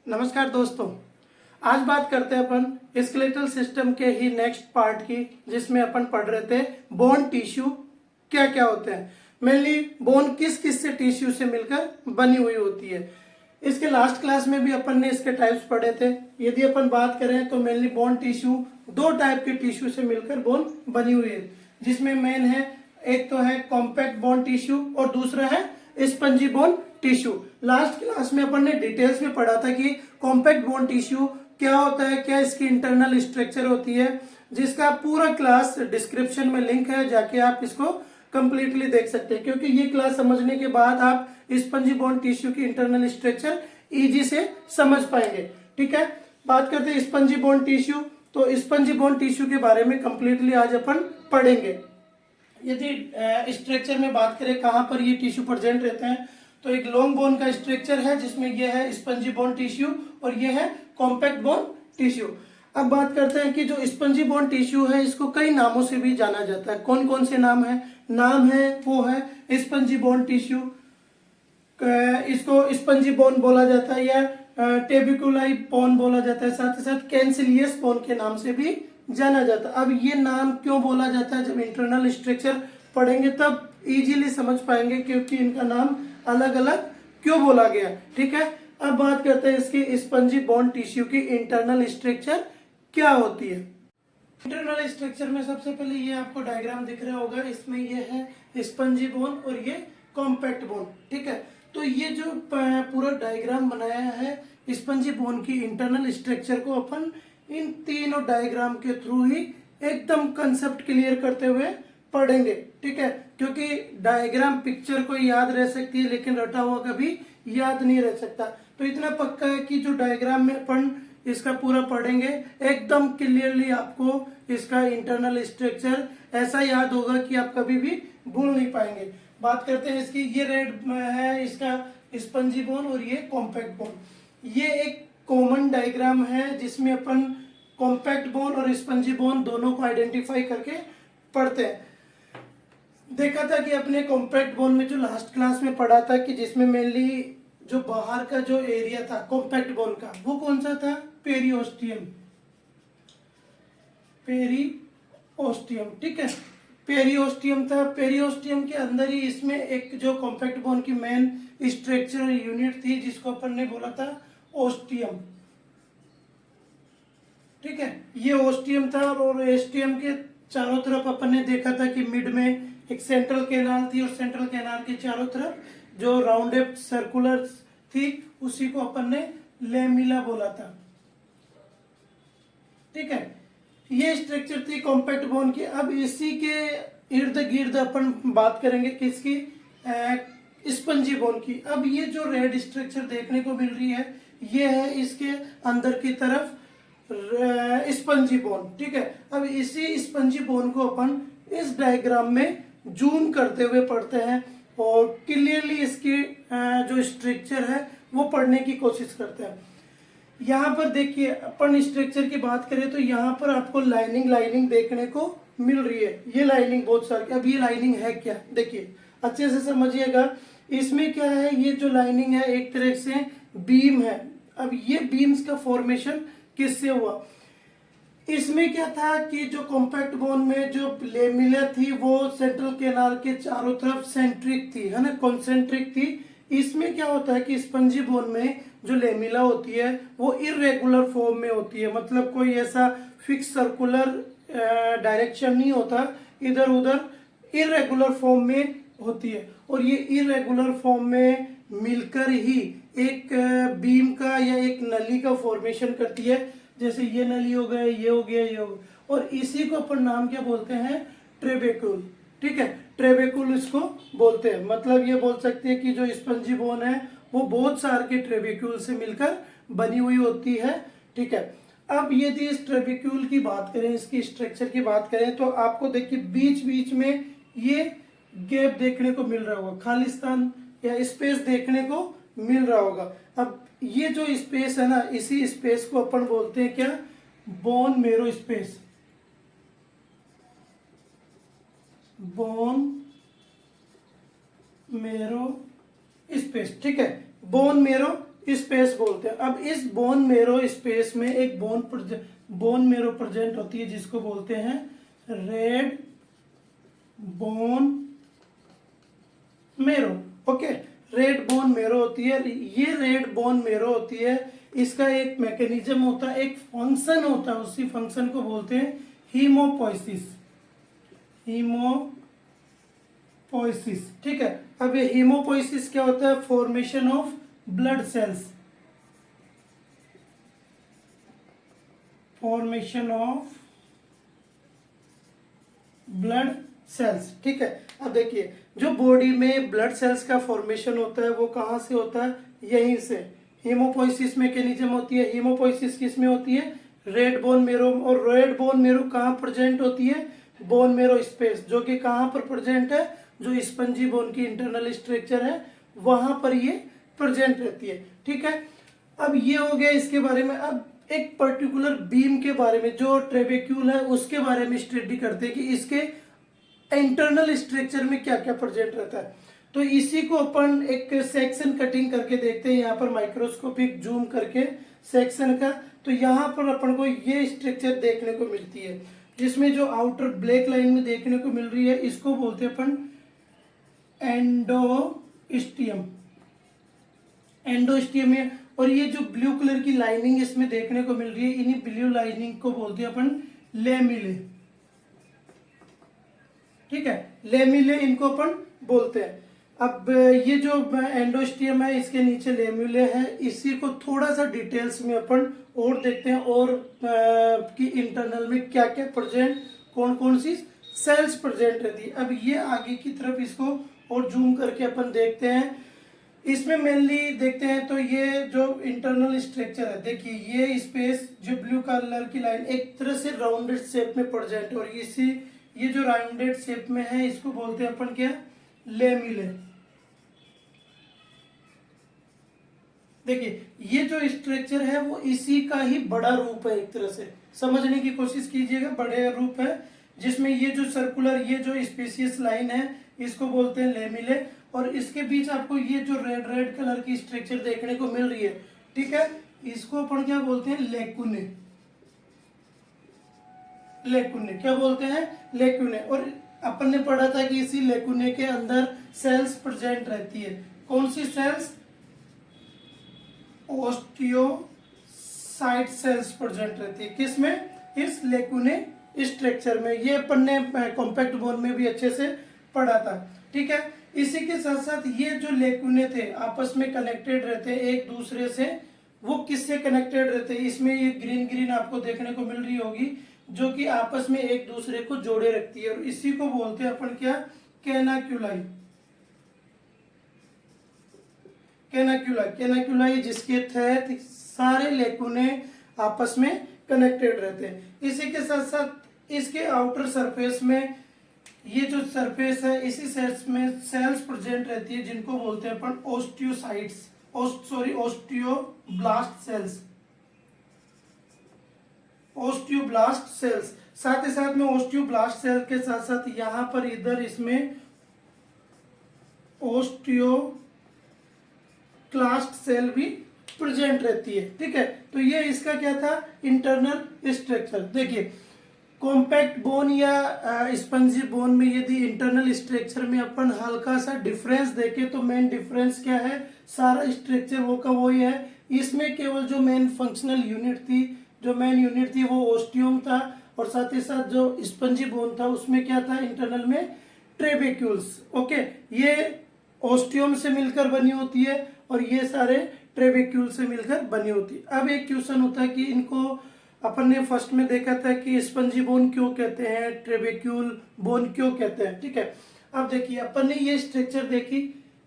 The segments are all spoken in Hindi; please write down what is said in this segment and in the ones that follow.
नमस्कार दोस्तों। आज बात करते हैं अपन स्केलेटल सिस्टम के ही नेक्स्ट पार्ट की, जिसमें अपन पढ़ रहे थे बोन टिश्यू क्या क्या होते हैं। मेनली बोन किस किस से टिश्यू से मिलकर बनी हुई होती है। इसके लास्ट क्लास में भी अपन ने इसके टाइप्स पढ़े थे। यदि अपन बात करें तो मेनली बोन टिश्यू दो टाइप के टिश्यू से मिलकर बोन बनी हुई है, जिसमें मेन है एक तो है कॉम्पैक्ट बोन टिश्यू और दूसरा है spongy bone tissue. Last class में अपन ने डिटेल्स में पढ़ा था कि कॉम्पैक्ट बोन टिश्यू क्या होता है, क्या इसकी इंटरनल स्ट्रक्चर होती है, जिसका पूरा क्लास डिस्क्रिप्शन में लिंक है, जाके आप इसको कंप्लीटली देख सकते हैं। क्योंकि ये क्लास समझने के बाद आप स्पंजी बोन टिश्यू की इंटरनल स्ट्रक्चर इजी से समझ पाएंगे। ठीक है, बात करते हैं स्पंजी बोन टिश्यू। तो स्पंजी बोन टिश्यू के बारे में कंप्लीटली आज अपन पढ़ेंगे। यदि स्ट्रक्चर में बात करें कहाँ पर ये टिश्यू प्रेजेंट रहते हैं, तो एक लॉन्ग बोन का स्ट्रक्चर है जिसमें ये है स्पंजी बोन टिश्यू और ये है कॉम्पैक्ट बोन टिश्यू। अब बात करते हैं कि जो स्पंजी बोन टिश्यू है इसको कई नामों से भी जाना जाता है। कौन कौन से नाम है वो है स्पंजी बोन टिश्यू, इसको स्पंजी बोन बोला जाता है या टेबिकुलाई बोन बोला जाता है, साथ ही साथ कैंसिलियस बोन के नाम से भी जाना जाता है। अब ये नाम क्यों बोला जाता है, जब इंटरनल स्ट्रक्चर पढ़ेंगे तब इजीली समझ पाएंगे क्योंकि इनका नाम अलग अलग क्यों बोला गया। ठीक है, अब बात करते हैं इसकी स्पंजी बोन टिश्यू की इंटरनल स्ट्रक्चर क्या होती है। इंटरनल स्ट्रक्चर में सबसे पहले ये आपको डायग्राम दिख रहा होगा, इसमें ये है स्पंजी बोन और ये कॉम्पैक्ट बोन। ठीक है, तो ये जो पूरा डायग्राम बनाया है स्पंजी बोन की इंटरनल स्ट्रक्चर को अपन इन तीनों डायग्राम के थ्रू ही एकदम कंसेप्ट क्लियर करते हुए पढ़ेंगे। ठीक है, क्योंकि डायग्राम पिक्चर को याद रह सकती है लेकिन रटा हुआ कभी याद नहीं रह सकता। तो इतना पक्का है कि जो डायग्राम में अपन इसका पूरा पढ़ेंगे एकदम क्लियरली आपको इसका इंटरनल स्ट्रक्चर ऐसा याद होगा कि आप कभी भी भूल नहीं पाएंगे। बात करते हैं इसकी, ये रेड है इसका स्पंजी बोन और ये कॉम्पैक्ट बोन। ये एक कॉमन डायग्राम है जिसमें अपन कॉम्पैक्ट बोन और स्पंजी बोन दोनों को आइडेंटिफाई करके पढ़ते हैं। देखा था कि अपने कॉम्पैक्ट बोन में जो लास्ट क्लास में पढ़ा था कि जिसमें मेनली जो बाहर का जो एरिया था कॉम्पैक्ट बोन का वो कौन सा था, पेरिओस्टियम। पेरिओस्टियम, ठीक है, पेरिओस्टियम था। पेरिओस्टियम के अंदर ही इसमें एक जो कॉम्पैक्ट बोन की मेन स्ट्रक्चरल यूनिट थी जिसको अपन ने बोला था ओस्टियम। ठीक है, ये ओस्टियम था और ओस्टियम के चारों तरफ अपन ने देखा था कि मिड में एक सेंट्रल कैनाल थी और सेंट्रल कैनाल के चारों तरफ जो राउंडेड सर्कुलर थी उसी को अपन ने लेमिला बोला था। ठीक है, ये स्ट्रक्चर थी कॉम्पैक्ट बोन की। अब इसी के इर्द गिर्द अपन बात करेंगे किसकी, स्पंजी बोन की। अब ये जो रेड स्ट्रक्चर देखने को मिल रही है ये है इसके अंदर की तरफ स्पंजी बोन। ठीक है, अब इसी स्पंजी बोन को अपन इस डायग्राम में जूम करते हुए पढ़ते हैं और क्लियरली इसकी जो स्ट्रक्चर है वो पढ़ने की कोशिश करते हैं। यहाँ पर देखिए, अपन स्ट्रक्चर की बात करें तो यहाँ पर आपको लाइनिंग देखने को मिल रही है। ये लाइनिंग बहुत सारी। अब ये लाइनिंग है क्या, देखिए अच्छे से समझिएगा। इसमें क्या है, ये जो लाइनिंग है एक तरह से बीम है। अब ये बीम्स का फॉर्मेशन किससे हुआ, इसमें क्या था कि जो कॉम्पैक्ट बोन में जो लेमिला थी वो सेंट्रल कैनाल के चारों तरफ सेंट्रिक थी, है ना, कॉन्सेंट्रिक थी। इसमें क्या होता है कि स्पंजी बोन में जो लेमिला होती है वो इरेगुलर फॉर्म में होती है, मतलब कोई ऐसा फिक्स सर्कुलर डायरेक्शन नहीं होता, इधर उधर इरेगुलर फॉर्म में होती है। और ये इरेगुलर फॉर्म में मिलकर ही एक बीम का या एक नली का फॉर्मेशन करती है। जैसे ये नली हो गया, ये हो गया, ये हो गया, और इसी को अपन नाम क्या बोलते हैं, ट्रेबेक्यूल। ठीक है, ट्रेबेक्यूल इसको बोलते हैं। मतलब ये बोल सकते हैं कि जो स्पंजी बोन है वो बहुत सारे के ट्रेबेक्यूल से मिलकर बनी हुई होती है। ठीक है, अब यदि इस ट्रेबेक्यूल की बात करें, इसकी स्ट्रक्चर की बात करें तो आपको देखिए बीच बीच में ये गैप देखने को मिल रहा होगा, खालिस्तान या स्पेस देखने को मिल रहा होगा। अब ये जो स्पेस है ना, इसी स्पेस को अपन बोलते हैं क्या, bone marrow space. Bone marrow space, ठीक है, बोन मेरो स्पेस बोलते हैं। अब इस बोन मेरो स्पेस में एक बोन मेरो प्रेजेंट होती है जिसको बोलते हैं red bone marrow. Okay, red bone marrow होती है। ये रेड बोन मेरो होती है, इसका एक मैकेनिज्म होता है, एक फंक्शन होता है, उसी फंक्शन को बोलते हैं हीमोपोइसिस। हीमोपोइसिस, ठीक है। अब ये हीमोपोइसिस क्या होता है? Formation of blood cells, formation of blood cells, ठीक है। अब देखिए, जो बॉडी में ब्लड सेल्स का फॉर्मेशन होता है वो कहाँ से होता है? यहीं से। हीमोपोइसिस मैकेनिज्म होती है। हीमोपोइसिस किस में होती है? Red bone marrow. और रेड बोन मेरो कहाँ प्रेजेंट होती है? बोन मेरो स्पेस, जो कि कहाँ पर प्रेजेंट है? जो स्पंजी बोन की इंटरनल स्ट्रक्चर है वहां पर ये प्रेजेंट रहती है, ठीक है। अब ये हो गया इसके बारे में। अब एक पर्टिकुलर बीम के बारे में, जो ट्रेबेक्यूल है उसके बारे में स्टडी करते हैं कि इसके इंटरनल स्ट्रक्चर में क्या क्या प्रेजेंट रहता है। तो इसी को अपन एक सेक्शन कटिंग करके देखते हैं, यहाँ पर माइक्रोस्कोपिक जूम करके सेक्शन का। तो यहाँ पर अपन को ये स्ट्रक्चर देखने को मिलती है, जिसमें जो आउटर ब्लैक लाइन में देखने को मिल रही है इसको बोलते हैं अपन एंडोस्टियम। एंडोस्टियम है। और ये जो ब्लू कलर की लाइनिंग इसमें देखने को मिल रही है, इन्हीं ब्लू लाइनिंग को बोलते हैं अपन लेमिले, ठीक है। लेमिले इनको अपन बोलते हैं। अब ये जो एंडोस्टियम है इसके नीचे लेम्यूले है, इसी को थोड़ा सा डिटेल्स में अपन और देखते हैं, और कि इंटरनल में क्या क्या प्रेजेंट, कौन कौन सी सेल्स प्रेजेंट रहती है। अब ये आगे की तरफ इसको और जूम करके अपन देखते हैं। इसमें मेनली देखते हैं तो ये जो इंटरनल स्ट्रक्चर है, देखिए ये स्पेस जो ब्लू कलर की लाइन एक तरह से राउंडेड शेप में प्रेजेंट है, और इसी ये जो राउंडेड शेप में है इसको बोलते हैं अपन क्या? लेमिले। देखिए ये जो स्ट्रक्चर है वो इसी का ही बड़ा रूप है, एक तरह से समझने की कोशिश कीजिएगा। बड़े रूप है जिसमें ये जो सर्कुलर, ये जो स्पेसियस लाइन है इसको बोलते हैं लेमिले, और इसके बीच आपको ये जो रेड रेड कलर की स्ट्रक्चर देखने को मिल रही है, ठीक है, इसको अपन क्या बोलते हैं? लेकुने। लेकुने क्या बोलते हैं? लेकुने। और अपन ने पढ़ा था कि इसी लेकुने के अंदर सेल्स प्रेजेंट रहती है। कौन सी सेल्स? ओस्टियोसाइट सेल्स प्रेजेंट रहती है। किसमें? इस लेकुने स्ट्रक्चर में। ये अपन ने कॉम्पैक्ट बोन में भी अच्छे से पढ़ा था, ठीक है। इसी के साथ साथ ये जो लेकुने थे आपस में कनेक्टेड रहते हैं एक दूसरे से। वो किससे कनेक्टेड रहते हैं? इसमें ये ग्रीन ग्रीन आपको देखने को मिल रही होगी, जो कि आपस में एक दूसरे को जोड़े रखती है, और इसी को बोलते हैं अपन क्या? कैनाक्यूलाई। कैनाक्यूलाई, कैनाक्यूलाई जिसके तहत सारे लेकुने आपस में कनेक्टेड रहते हैं। इसी के साथ साथ इसके आउटर सरफेस में ये जो सरफेस है इसी सेल्स में सेल्स प्रेजेंट रहती है, जिनको बोलते हैं अपन osteocytes, osteoblast cells. Osteoblast cells, साथ ही साथ में ओस्टियोब्लास्ट सेल के साथ साथ यहां पर इधर इसमें ओस्टियोक्लास्ट सेल भी प्रेजेंट रहती है, ठीक है। तो ये इसका क्या था? Internal structure. देखिए कॉम्पैक्ट बोन या स्पंजी बोन में यदि इंटरनल स्ट्रक्चर में अपन हल्का सा डिफरेंस देखें तो मेन डिफरेंस क्या है? सारा स्ट्रक्चर वो का वही है। इसमें केवल जो मेन फंक्शनल यूनिट थी, जो मेन यूनिट थी वो ओस्टियम था, और साथ ही साथ जो स्पंजी बोन था उसमें क्या था? इंटरनल में ट्रेबेक्यूल्स। ओके, ये ओस्टियम से मिलकर बनी होती है और ये सारे ट्रेबेक्यूल से मिलकर बनी होती है। अब एक क्वेश्चन होता है कि इनको अपन ने फर्स्ट में देखा था कि स्पंजी बोन क्यों कहते हैं, ट्रेबेक्यूल बोन क्यों कहते हैं, ठीक है। अब देखिए अपन ने ये स्ट्रक्चर देखी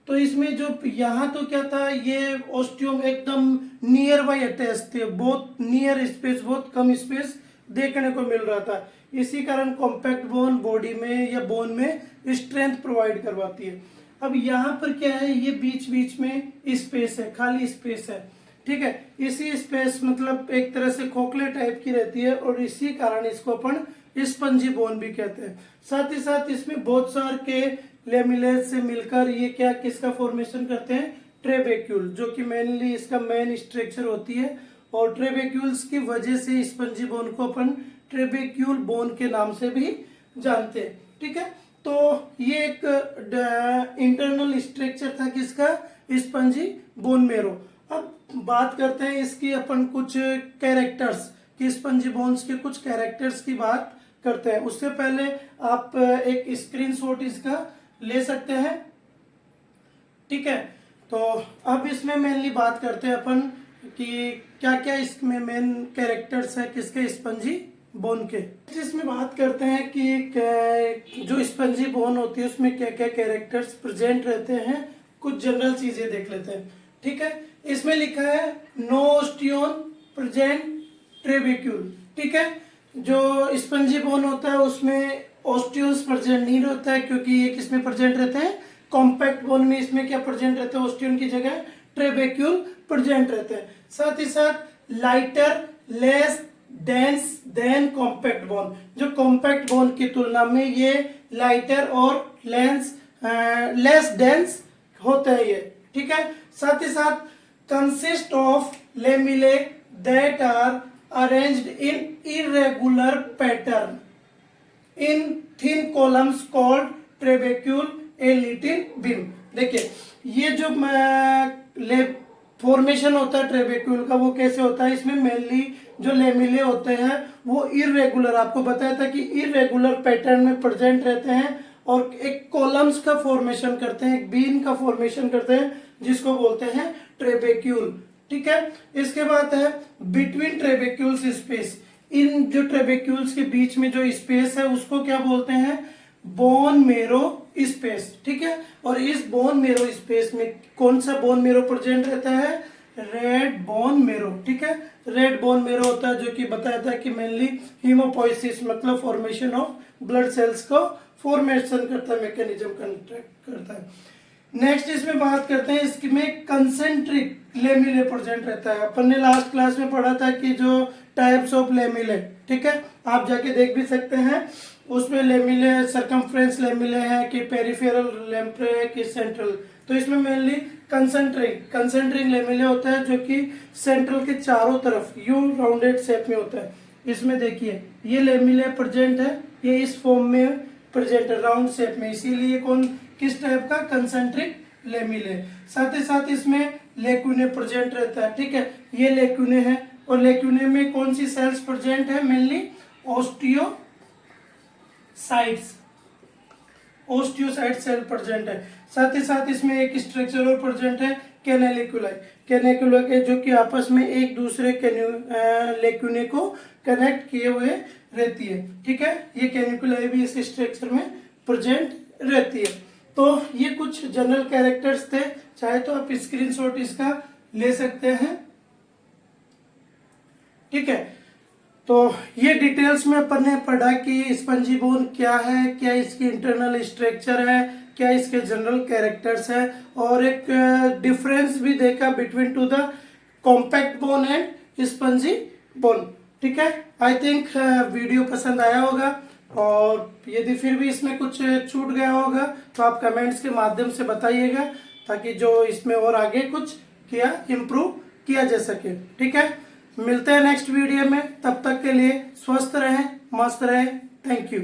तो इसमें जो यहाँ तो क्या था? ये ओस्टियम एकदम नियर बाय अटैच थे, बहुत नियर स्पेस, बहुत कम स्पेस देखने को मिल रहा था। इसी कारण कॉम्पैक्ट बोन बॉडी में या बोन में स्ट्रेंथ प्रोवाइड करवाती है। अब यहाँ पर क्या है? ये बीच बीच में स्पेस है, खाली स्पेस है, ठीक है। इसी स्पेस मतलब एक तरह से खोखले टाइप की रहती है, और इसी कारण इसको अपन स्पंजी बोन भी कहते हैं। साथ ही साथ इसमें बहुत सारे के लेमिलेज से मिलकर ये क्या किसका फॉर्मेशन करते हैं? ट्रेबेक्यूल, जो कि मेनली इसका मेन स्ट्रक्चर होती है, और ट्रेबेक्यूल्स की वजह से स्पंजी बोन को अपन ट्रेबेक्यूल बोन के नाम से भी जानते हैं। ठीक है, तो ये एक इंटरनल स्ट्रक्चर था किसका, स्पंजी बोन मेरो। अब बात करते हैं इसकी अपन कुछ कैरेक्टर्स कि स्पंजी बोन्स के कुछ कैरेक्टर्स की बात करते हैं। उससे पहले आप एक स्क्रीनशॉट इसका ले सकते हैं। ठीक है, तो अब इसमें मेनली बात करते हैं अपन कि क्या क्या इसमें मेन कैरेक्टर्स है किसके, स्पंजी बोन के। इसमें बात करते हैं कि जो स्पंजी बोन होती है उसमें क्या क्या कैरेक्टर्स प्रेजेंट रहते हैं, कुछ जनरल चीजें देख लेते हैं। ठीक है, इसमें लिखा है नो ऑस्टियोन प्रेजेंट ट्रेबेक्यूल। ठीक है, जो स्पंजी बोन होता है उसमें ऑस्टियोन्स प्रेजेंट नहीं रहता है, क्योंकि ये किसमें प्रेजेंट रहते हैं, कॉम्पैक्ट बोन में। इसमें क्या प्रेजेंट रहता है, ऑस्टियोन की जगह ट्रेबेक्यूल प्रेजेंट रहते हैं। साथ ही साथ lighter less dense then compact bone, जो कॉम्पैक्ट बोन की तुलना में ये लाइटर और लेस डेंस होता है ये। ठीक है, साथ ही साथ consist of lamellae that are arranged in irregular pattern in thin columns called trabeculae a little beam. देखिए ये जो फॉर्मेशन होता है ट्रेबेक्यूल का वो कैसे होता है, इसमें मेनली जो लेमिले होते हैं वो इरेगुलर, आपको बताया था कि इरेगुलर पैटर्न में प्रेजेंट रहते हैं और एक कॉलम्स का फॉर्मेशन करते हैं, एक बीन का फॉर्मेशन करते हैं, जिसको बोलते हैं ट्रेबेक्यूल। ठीक है, इसके बाद है बिटवीन ट्रेबेक्यूल्स स्पेस, इन जो ट्रेबेक्यूल्स के बीच में जो स्पेस है उसको क्या बोलते हैं, बोन मेरो स्पेस। ठीक है, और इस बोन मेरो स्पेस में कौन सा बोन मेरो प्रेजेंट रहता है, रेड बोन मेरो। ठीक है, रेड बोन मेरो होता है जो कि बताया था कि मेनली हीमोपोइसिस मतलब फॉर्मेशन ऑफ ब्लड सेल्स को फॉर्मेशन करता है, मैकेनिज्म कंट्रैक्ट करता है। नेक्स्ट इसमें बात करते हैं इसमें कंसेंट्रिक लेमिले प्रेजेंट रहता है। अपन ने लास्ट क्लास में पढ़ा था कि जो टाइप्स ऑफ लेमिले, ठीक है, आप जाके देख भी सकते हैं, उसमें लेमिले सरकमफ्रेंस लेमिले हैं कि पेरिफेरल लेमिले है कि सेंट्रल। तो इसमें मेनली कंसेंट्रिक लेमिले होता है जो कि सेंट्रल के चारों तरफ यू राउंडेड शेप में होता है। इसमें देखिए ये लेमिले प्रेजेंट है, ये इस फॉर्म में प्रेजेंट है राउंड शेप में, इसीलिए कौन किस टाइप का, कंसेंट्रिक लेमिले। साथ ही साथ इसमें लेक्यूने प्रेजेंट रहता है। ठीक है, ये लेक्यूने है और लेक्यूने में कौन सी सेल्स प्रेजेंट है, मेनली ओस्टियोसाइट सेल प्रेजेंट है। साथ ही साथ इसमें एक स्ट्रक्चर और प्रेजेंट है कैनेलिकुलाई, कैनेकुला के जो कि आपस में एक दूसरे लेक्यूने को कनेक्ट किए हुए रहती है। ठीक है, ये कैनिकुलाई भी इस स्ट्रक्चर में प्रेजेंट रहती है। तो ये कुछ जनरल कैरेक्टर्स थे, चाहे तो आप स्क्रीनशॉट इसका ले सकते हैं। ठीक है, तो ये डिटेल्स में अपन ने पढ़ा कि स्पंजी बोन क्या है, क्या इसकी इंटरनल स्ट्रक्चर है, क्या इसके जनरल कैरेक्टर्स है, और एक डिफरेंस भी देखा between two the compact bone and spongy bone. ठीक है, आई थिंक वीडियो पसंद आया होगा, और यदि फिर भी इसमें कुछ छूट गया होगा तो आप कमेंट्स के माध्यम से बताइएगा, ताकि जो इसमें और आगे कुछ किया इम्प्रूव किया जा सके। ठीक है, मिलते हैं नेक्स्ट वीडियो में, तब तक के लिए स्वस्थ रहें, मस्त रहें, थैंक यू।